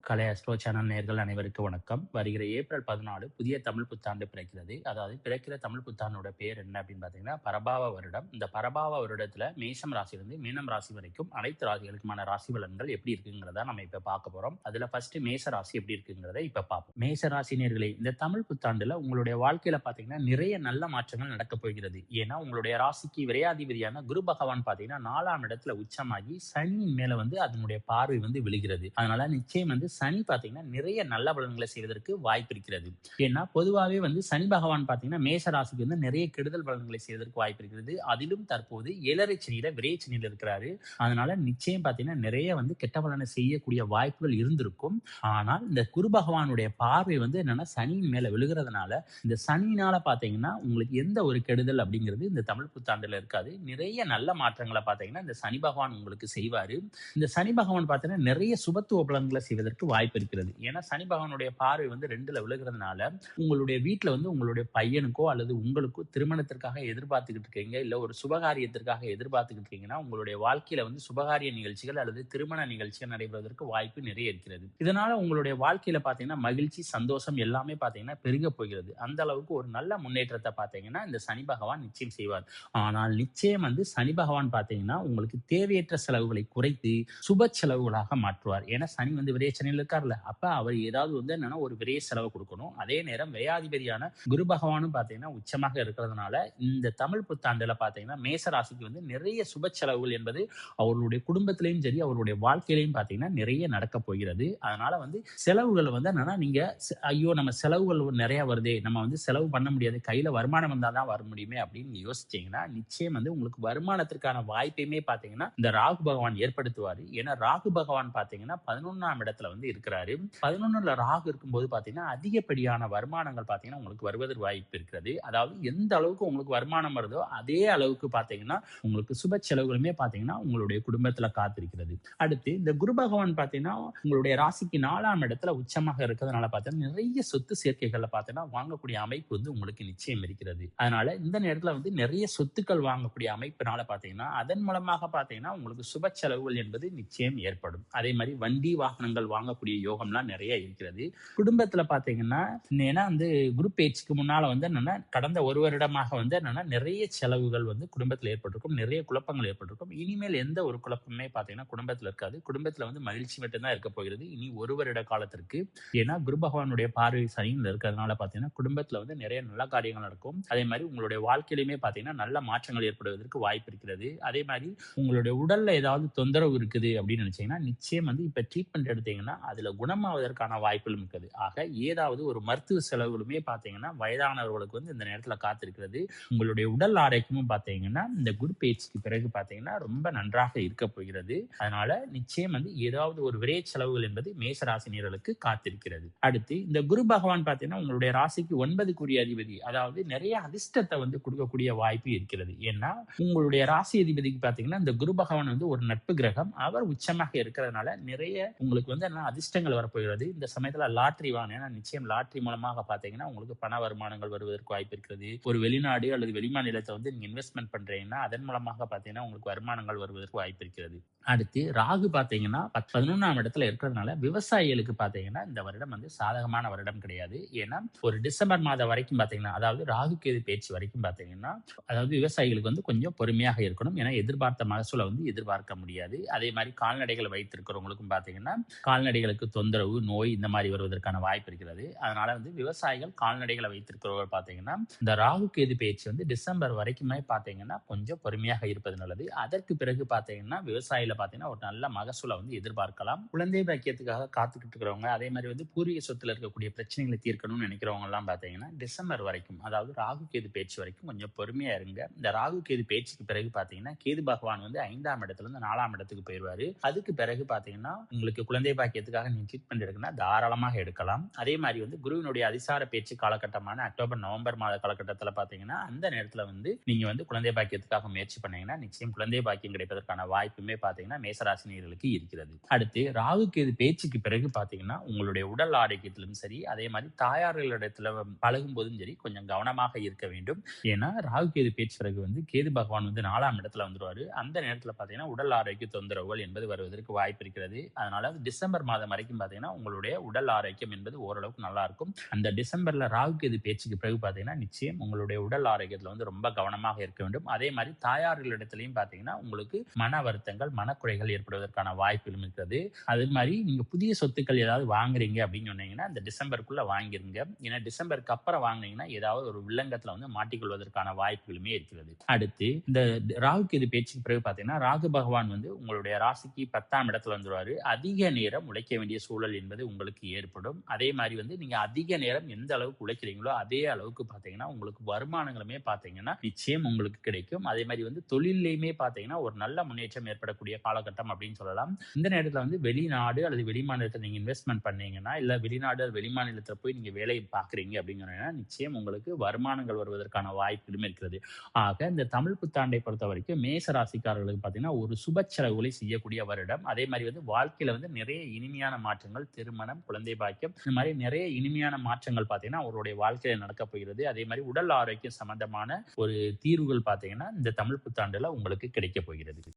கலை astro channel நேயர்கள் அனைவருக்கும் வணக்கம். வருகிற ஏப்ரல் 14 புதிய தமிழ் புத்தாண்டு பிறக்கிறது. அதாவது பிறக்கிற தமிழ் புத்தாண்டோட பேர் என்ன அப்படின்னு பார்த்தீங்கன்னா, பரபாவ வருடம். இந்த பரபாவ வருடத்துல மேஷம் ராசியிலிருந்து மீனம் ராசி வரைக்கும் அனைத்து ராசிகளுக்குமான ராசி பலன்கள் எப்படி இருக்குங்கிறத நம்ம இப்ப பார்க்க போறோம். அதுல ஃபர்ஸ்ட் மேஷ ராசி எப்படி இருக்குங்கிறத இப்ப பார்ப்போம். மேஷ ராசி நேயர்களே, இந்த தமிழ் புத்தாண்டுல உங்களுடைய வாழ்க்கையில பாத்தீங்கன்னா நிறைய நல்ல மாற்றங்கள் நடக்க போகிறது. ஏன்னா உங்களுடைய ராசிக்கு விரையாதிபதியான குரு பகவான் பாத்தீங்கன்னா 4ஆம் இடத்துல உச்சமாகி சனியின் மேல அதனுடைய பார்வை விழுகிறது. அதனால நிச்சயம் சனி பாத்தீங்கன்னா நிறைய நல்ல பலன்களை செய்வதற்கு வாய்ப்பு இருக்கிறது. ஏன்னா பொதுவாகவே சனி பகவான் பாத்தீங்கன்னா மேஷ ராசிக்கு நிறைய கெடுதல் பலன்களை செய்வதற்கு வாய்ப்பு இருக்கிறது. அதிலும் தற்போது 7.5 சனியில விரை சனியில இருக்கிறாரு. அதனால நிச்சயம் பாத்தீங்கன்னா நிறைய கெட்ட பலனை செய்யக்கூடிய வாய்ப்புகள் இருந்திருக்கும். ஆனால் இந்த குரு பகவானுடைய பார்வை என்னன்னா சனியின் மேல விழுகிறதுனால இந்த சனியினால பாத்தீங்கன்னா உங்களுக்கு எந்த ஒரு கெடுதல் அப்படிங்கிறது இந்த தமிழ் புத்தாண்டுல இருக்காது. நிறைய நல்ல மாற்றங்களை பாத்தீங்கன்னா இந்த சனி பகவான் உங்களுக்கு செய்வாரு. இந்த சனி பகவான் பாத்தீங்கன்னா நிறைய சுபத்துவ பலன்களை செய்வதற்கு வாய்ப்பு இருக்கிறது. ஏன்னா சனி பகவானுடைய பார்வை 2ல விழுகிறதுனால உங்களுடைய வீட்டுல உங்களுடைய பையனுக்கோ அல்லது உங்களுக்கோ திருமணத்திற்காக எதிர்பார்த்துக்கிட்டு இருக்கீங்க, இல்ல ஒரு சுபகாரியத்திற்காக எதிர்பார்த்துக்கிட்டு இருக்கீங்கன்னா உங்களுடைய வாழ்க்கையில சுபகாரிய நிகழ்ச்சிகள் அல்லது திருமண நிகழ்ச்சிகள் நடைபெறுவதற்கு வாய்ப்பு நிறைய இருக்கிறது. இதனால உங்களுடைய வாழ்க்கையில பாத்தீங்கன்னா மகிழ்ச்சி, சந்தோஷம் எல்லாமே பாத்தீங்கன்னா பெருக போகிறது. அந்த அளவுக்கு ஒரு நல்ல முன்னேற்றத்தை பாத்தீங்கன்னா இந்த சனி பகவான் நிச்சயம் செய்வார். ஆனால் நிச்சயம் சனி பகவான் பாத்தீங்கன்னா உங்களுக்கு தேவையற்ற செலவுகளை குறைத்து சுப செலவுகளாக மாற்றுவார். ஏன்னா சனி விரைய சனியில் இருக்கார்ல, அப்ப அவர் ஏதாவது என்னன்னா ஒரு விரைய செலவு கொடுக்கணும். அதே நேரம் விரையாதிபதியான குரு பகவானும் பாத்தீங்கன்னா உச்சமாக இருக்கிறதுனால இந்த தமிழ் புத்தாண்டுல பாத்தீங்கன்னா மேச ராசிக்கு நிறைய சுப செலவுகள் என்பது அவர்களுடைய குடும்பத்திலையும் சரி அவருடைய வாழ்க்கையிலையும் பாத்தீங்கன்னா நிறைய நடக்க போகிறது. அதனால செலவுகள் என்னன்னா நீங்க ஐயோ நம்ம செலவுகள் நிறைய வருதே, நம்ம செலவு பண்ண முடியாது, கையில வருமானம் வந்தாதான் வர முடியுமே அப்படின்னு யோசிச்சீங்கன்னா நிச்சயம் உங்களுக்கு வருமானத்திற்கான வாய்ப்பையுமே பாத்தீங்கன்னா இந்த ராகு பகவான் ஏற்படுத்துவாரு. ஏன்னா ராகு பகவான் பாத்தீங்கன்னா 11ஆம் இடத்துல இருக்கிறாரு. 11ல ராகு இருக்கும்போது பாத்தீங்கன்னா அதிகப்படியான வருமானங்கள் பாத்தீங்கன்னா உங்களுக்கு வருவதற்கு வாய்ப்பு இருக்கிறது. அதாவது எந்த அளவுக்கு உங்களுக்கு வருமானம் வருதோ அதே அளவுக்கு பாத்தீங்கன்னா உங்களுக்கு சுப செலவுகளுமே பாத்தீங்கன்னா உங்களுடைய குடும்பத்துல காத்திருக்கிறது. அடுத்து இந்த குரு பகவான் பாத்தீங்கன்னா உங்களுடைய ராசிக்கு 4ஆம் இடத்துல உச்சமாக இருக்கிறதுனால பாத்தீங்கன்னா நிறைய சொத்து சேர்க்கைகள்ல பாத்தீங்கன்னா வாங்கக்கூடிய அமைப்பு உங்களுக்கு நிச்சயம் இருக்கிறது. அதனால இந்த நேரத்துல நிறைய சொத்துக்கள் வாங்கக்கூடிய அமைப்பினால பாத்தீங்கன்னா அதன் மூலமாக பாத்தீங்கன்னா உங்களுக்கு சுப செலவுகள் என்பது நிச்சயம் ஏற்படும். அதே மாதிரி வண்டி வாகனங்கள் வாங்கக்கூடிய யோகம்லாம் நிறைய இருக்கிறது. குடும்பத்துல பாத்தீங்கன்னா ஏன்னா குரு பேச்சுக்கு முன்னால என்னன்னா கடந்த ஒரு வருடமாக என்னன்னா நிறைய செலவுகள் குடும்பத்துல ஏற்பட்டிருக்கும், நிறைய குழப்பங்கள் ஏற்பட்டிருக்கும். இனிமேல் எந்த ஒரு குழப்பமே பாத்தீங்கன்னா குடும்பத்துல இருக்காது. குடும்பத்துல மகிழ்ச்சி மட்டும்தான் இருக்க போகிறது இனி ஒரு வருட காலத்திற்கு. ஏன்னா குரு பகவானுடைய பார்வை சனியில் இருக்கிறதுனால பாத்தீங்கன்னா குடும்பத்துல நிறைய நல்ல காரியங்கள் நடக்கும். அதே மாதிரி உங்களுடைய வாழ்க்கையிலுமே பாத்தீங்கன்னா நல்ல மாற்றங்கள் ஏற்படுவதற்கு வாய்ப்பு இருக்கிறது. அதே மாதிரி உங்களுடைய உடல்ல ஏதாவது தொந்தரவு இருக்குது அப்படின்னு நினைச்சீங்கன்னா நிச்சயம் இப்ப ட்ரீட்மெண்ட் எடுத்தீங்கன்னா அதுல குணமாவதற்கான வாய்ப்புகளும் இருக்குது. ஆக ஏதாவது ஒரு மருத்துவ செலவுகளுமே பாத்தீங்கன்னா வயதானவர்களுக்கு இந்த நேரத்துல காத்திருக்கிறது. உங்களுடைய உடல் ஆரோக்கியமும் பாத்தீங்கன்னா இந்த குரு பேச்சுக்கு பிறகு பாத்தீங்கன்னா ரொம்ப நன்றாக இருக்க போகிறது. அதனால நிச்சயம் ஏதாவது ஒரு விரை செலவுகள் என்பது மேச ராசினியர்களுக்கு காத்திருக்கிறது. அடுத்து இந்த குரு பகவான் பாத்தீங்கன்னா உங்களுடைய ராசிக்கு 9க்குரிய அதிபதி, அதாவது நிறைய அதிர்ஷ்டத்தை கொடுக்கக்கூடிய வாய்ப்பு இருக்கிறது. ஏன்னா உங்களுடைய ராசி அதிபதிக்கு பாத்தீங்கன்னா இந்த குரு பகவான் ஒரு நட்பு கிரகம், அவர் உச்சமாக இருக்கிறதுனால நிறைய உங்களுக்கு அதிர்ஷ்டங்கள் வரப்போகிறது. இந்த சமயத்துல லாட்டரி வாங்க, நிச்சயம் லாட்டரி மூலமாக பாத்தீங்கன்னா உங்களுக்கு பண வருமானங்கள் வருவதற்கு வாய்ப்பு இருக்கிறது. ஒரு வெளிநாடு அல்லது வெளிமாநிலத்தை நீங்க இன்வெஸ்ட்மெண்ட் பண்றீங்கன்னா அதன் மூலமாக பாத்தீங்கன்னா உங்களுக்கு வருமானங்கள் வருவதற்கு வாய்ப்பு இருக்கிறது. அடுத்து ராகு பாத்தீங்கன்னா 11ஆம் இடத்துல இருக்கிறதுனால விவசாயிகளுக்கு பாத்தீங்கன்னா இந்த வருடம் சாதகமான வருடம் கிடையாது. ஏன்னா ஒரு டிசம்பர் மாதம் வரைக்கும் பாத்தீங்கன்னா அதாவது ராகு கேது பேச்சு வரைக்கும் பாத்தீங்கன்னா அதாவது விவசாயிகளுக்கு கொஞ்சம் பொறுமையாக இருக்கணும். ஏன்னா எதிர்பார்த்த மகசூலை எதிர்பார்க்க முடியாது. அதே மாதிரி கால்நடைகளை வைத்திருக்கிறவங்களுக்கும் பாத்தீங்கன்னா கால்நடைகளுக்கு தொந்தரவு, நோய் இந்த மாதிரி வருவதற்கான வாய்ப்பு இருக்கிறது. அதனால விவசாயிகள் கால்நடைகளை வைத்திருக்கிறவர்கள் பாத்தீங்கன்னா இந்த ராகு கேது பேச்சு டிசம்பர் வரைக்குமே பாத்தீங்கன்னா கொஞ்சம் பொறுமையாக இருப்பது நல்லது. அதற்கு பிறகு பாத்தீங்கன்னா விவசாயில பாத்தீங்கன்னா ஒரு நல்ல மகசூலை எதிர்பார்க்கலாம். குழந்தை பாக்கியத்துக்காக காத்துக்கிட்டு இருக்கிறவங்க, அதே மாதிரி பூர்வீக சொத்துல இருக்கக்கூடிய பிரச்சனைகளை தீர்க்கணும்னு நினைக்கிறவங்க எல்லாம் பாத்தீங்கன்னா டிசம்பர் வரைக்கும் அதாவது ராகு கேது பேச்சு வரைக்கும் கொஞ்சம் பொறுமையா இருங்க. இந்த ராகு கேது பேச்சுக்கு பிறகு பாத்தீங்கன்னா கேது பகவான் 5ஆம் இடத்துல இருந்து 4ஆம் இடத்துக்கு போயிருவாரு. அதுக்கு பிறகு பாத்தீங்கன்னா உங்களுக்கு குழந்தை பாக்கியத்துக்காக நீங்க ட்ரீட்மெண்ட் எடுக்கணும்னா தாராளமாக எடுக்கலாம். அதே மாதிரி குருவினுடைய அதிசார பேச்சு காலகட்டமான அக்டோபர் நவம்பர் மாத காலகட்டத்துல பாத்தீங்கன்னா அந்த நேரத்துல நீங்க குழந்தை பாக்கியத்துக்காக முயற்சி பண்ணீங்கன்னா நிச்சயம் குழந்தை பாக்கியம் கிடைப்பதற்கான வாய்ப்புமே பாத்தீங்கன்னா மேசராசினியர்களுக்கு இருக்கிறது. அடுத்து ராகு கேது பேச்சுக்கு பிறகு பாத்தீங்கன்னா உங்களுடைய உடல் ஆரோக்கியத்திலும் சரி அதே மாதிரி தாயார்களிடத்துல பழகும் போதும் சரி கொஞ்சம் கவனமாக இருக்க வேண்டும். ஏன்னா ராகு கேது பேச்சு பிறகு கேது பகவான் 4ஆம் இடத்துல வந்துருவாரு. அந்த நேரத்துல பாத்தீங்கன்னா உடல் ஆரோக்கிய தொந்தரவுகள் என்பது வருவதற்கு வாய்ப்பு இருக்கிறது. அதனால டிசம்பர் மாதம் மாதம் வரைக்கும் பார்த்தீங்கன்னா உங்களுடைய உடல் ஆரோக்கியம் என்பது ஓரளவுக்கு நல்லா இருக்கும். அந்த டிசம்பர்ல ராகு கேது பேச்சுக்கு பிறகு பார்த்தீங்கன்னா நிச்சயம் உங்களுடைய உடல் ஆரோக்கியத்துல வந்து ரொம்ப கவனமாக இருக்க வேண்டும். அதே மாதிரி தாயார்களிடத்திலையும் பார்த்தீங்கன்னா உங்களுக்கு மன வருத்தங்கள், மனக்குறைகள் ஏற்படுவதற்கான வாய்ப்புகளும் இருக்கிறது. அது மாதிரி நீங்க புதிய சொத்துக்கள் ஏதாவது வாங்குறீங்க அப்படின்னு சொன்னீங்கன்னா இந்த டிசம்பருக்குள்ள வாங்கிருங்க. ஏன்னா டிசம்பருக்கு அப்புறம் வாங்குனீங்கன்னா ஏதாவது ஒரு வில்லங்கத்துல வந்து மாட்டிக்கொள்வதற்கான வாய்ப்புகளுமே இருக்கிறது. அடுத்து இந்த ராகு கேது பேச்சுக்கு பிறகு பார்த்தீங்கன்னா ராகு பகவான் வந்து உங்களுடைய ராசிக்கு 10ஆம் இடத்துல வந்துருவாரு. அதிக நேரம் உழைக்க வேண்டிய சூழல் என்பது உங்களுக்கு ஏற்படும். அதே மாதிரி வந்து நீங்க அதிக நேரம் எந்த அளவுக்கு உழைக்கிறீங்களோ அதே அளவுக்கு பார்த்தீங்கன்னா உங்களுக்கு வருமானங்களுமே பார்த்தீங்கன்னா நிச்சயம் உங்களுக்கு கிடைக்கும். அதே மாதிரி வந்து தொழிலையுமே பார்த்தீங்கன்னா ஒரு நல்ல முன்னேற்றம் ஏற்படக்கூடிய காலகட்டம் அப்படின்னு சொல்லலாம். இந்த நேரத்துல வந்து வெளிநாடு அல்லது வெளிமாநிலத்துல நீங்க இன்வெஸ்ட்மெண்ட் பண்ணீங்கன்னா, இல்ல வெளிநாடு அல்லது வெளிமாநிலத்துல போய் நீங்க வேலை பார்க்குறீங்க அப்படின்னு சொன்னீங்கன்னா, நிச்சயம் உங்களுக்கு வருமானங்கள் வருவதற்கான வாய்ப்புகளும் இருக்கிறது. ஆக இந்த தமிழ் புத்தாண்டை பொறுத்தவரைக்கும் மேச ராசிக்காரர்களுக்கு பார்த்தீங்கன்னா, ஒரு சுப செலவுகளை செய்யக்கூடிய வருடம். அதே மாதிரி வந்து வாழ்க்கையில வந்து நிறைய இனிமையான மாற்றங்கள், திருமணம், குழந்தை பாக்கியம் இந்த மாதிரி நிறைய இனிமையான மாற்றங்கள் பார்த்தீங்கன்னா, அவருடைய வாழ்க்கையில நடக்கப் போகிறது. அதே மாதிரி உடல் ஆரோக்கியம் சம்பந்தமான ஒரு தீர்வுகள் பார்த்தீங்கன்னா, இந்த தமிழ் புத்தாண்டுல உங்களுக்கு கிடைக்கப் போகிறது.